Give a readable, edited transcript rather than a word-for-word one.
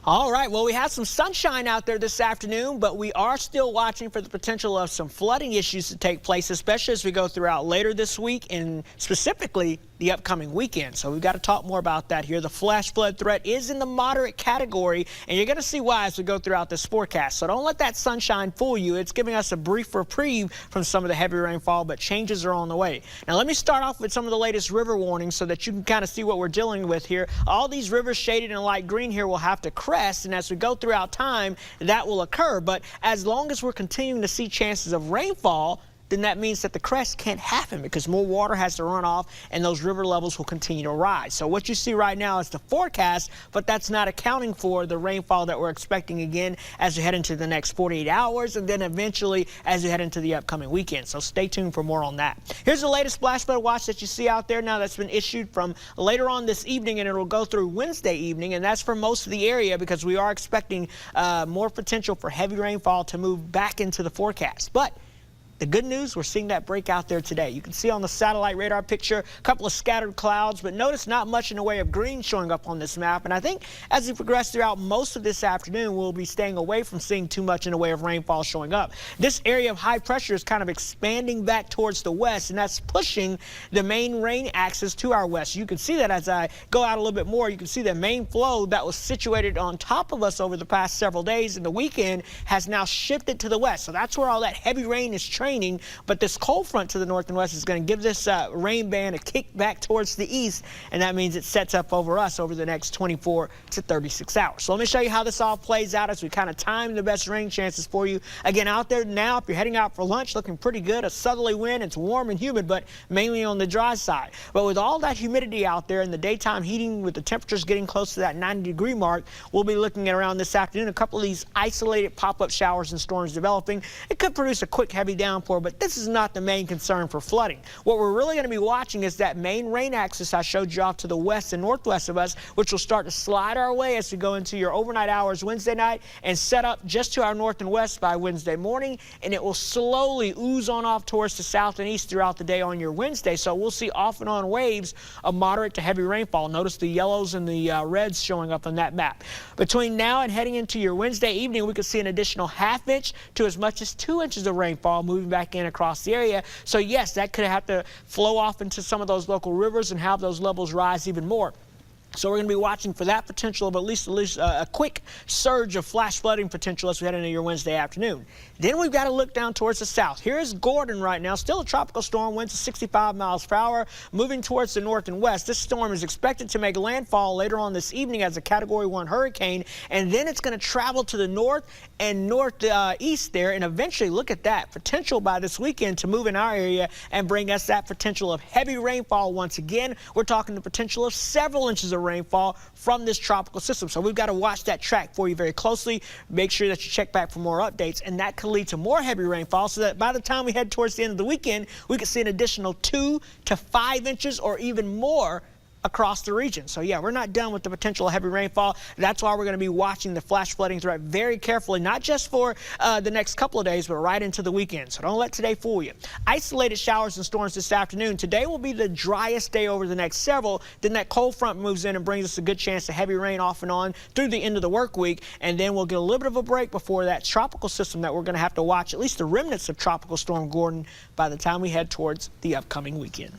All right, well, we have some sunshine out there this afternoon, but we are still watching for the potential of some flooding issues to take place, especially as we go throughout later this week and specifically the upcoming weekend. So we've got to talk more about that here. The flash flood threat is in the moderate category, and you're going to see why as we go throughout this forecast. So don't let that sunshine fool you. It's giving us a brief reprieve from some of the heavy rainfall, but changes are on the way. Now, let me start off with some of the latest river warnings so that you can kind of see what we're dealing with here. All these rivers shaded in light green here will have to crest, and as we go throughout time, that will occur. But as long as we're continuing to see chances of rainfall, then that means that the crest can't happen because more water has to run off and those river levels will continue to rise. So what you see right now is the forecast, but that's not accounting for the rainfall that we're expecting again as we head into the next 48 hours and then eventually as we head into the upcoming weekend. So stay tuned for more on that. Here's the latest flash flood watch that you see out there now that's been issued from later on this evening, and it will go through Wednesday evening, and that's for most of the area because we are expecting more potential for heavy rainfall to move back into the forecast. But the good news, we're seeing that break out there today. You can see on the satellite radar picture a couple of scattered clouds, but notice not much in the way of green showing up on this map. And I think as we progress throughout most of this afternoon, we'll be staying away from seeing too much in the way of rainfall showing up. This area of high pressure is kind of expanding back towards the west, and that's pushing the main rain axis to our west. You can see that as I go out a little bit more. You can see the main flow that was situated on top of us over the past several days and the weekend has now shifted to the west. So that's where all that heavy rain is training. But this cold front to the north and west is going to give this rain band a kick back towards the east, and that means it sets up over us over the next 24 to 36 hours. So let me show you how this all plays out as we kind of time the best rain chances for you. Again, out there now, if you're heading out for lunch, looking pretty good. A southerly wind, it's warm and humid, but mainly on the dry side. But with all that humidity out there and the daytime heating with the temperatures getting close to that 90-degree mark, we'll be looking at around this afternoon a couple of these isolated pop-up showers and storms developing. It could produce a quick heavy downpour, but this is not the main concern for flooding. What we're really going to be watching is that main rain axis I showed you off to the west and northwest of us, which will start to slide our way as we go into your overnight hours Wednesday night and set up just to our north and west by Wednesday morning, and it will slowly ooze on off towards the south and east throughout the day on your Wednesday. So we'll see off and on waves of moderate to heavy rainfall. Notice the yellows and the reds showing up on that map. Between now and heading into your Wednesday evening, we could see an additional ½ inch to as much as 2 inches of rainfall moving back in across the area. So yes, that could have to flow off into some of those local rivers and have those levels rise even more. So we're going to be watching for that potential of at least a quick surge of flash flooding potential as we head into your Wednesday afternoon. Then we've got to look down towards the south. Here is Gordon right now, still a tropical storm, winds of 65 miles per hour, moving towards the north and west. This storm is expected to make landfall later on this evening as a Category 1 hurricane, and then it's going to travel to the north and northeast there, and eventually, look at that, potential by this weekend to move in our area and bring us that potential of heavy rainfall once again. We're talking the potential of several inches of rainfall from this tropical system. So we've got to watch that track for you very closely. Make sure that you check back for more updates, and that could lead to more heavy rainfall so that by the time we head towards the end of the weekend, we could see an additional 2 to 5 inches or even more across the region. So yeah, we're not done with the potential heavy rainfall. That's why we're going to be watching the flash flooding threat very carefully, not just for the next couple of days, but right into the weekend. So don't let today fool you. Isolated showers and storms this afternoon. Today will be the driest day over the next several. Then that cold front moves in and brings us a good chance of heavy rain off and on through the end of the work week. And then we'll get a little bit of a break before that tropical system that we're going to have to watch, at least the remnants of Tropical Storm Gordon, by the time we head towards the upcoming weekend.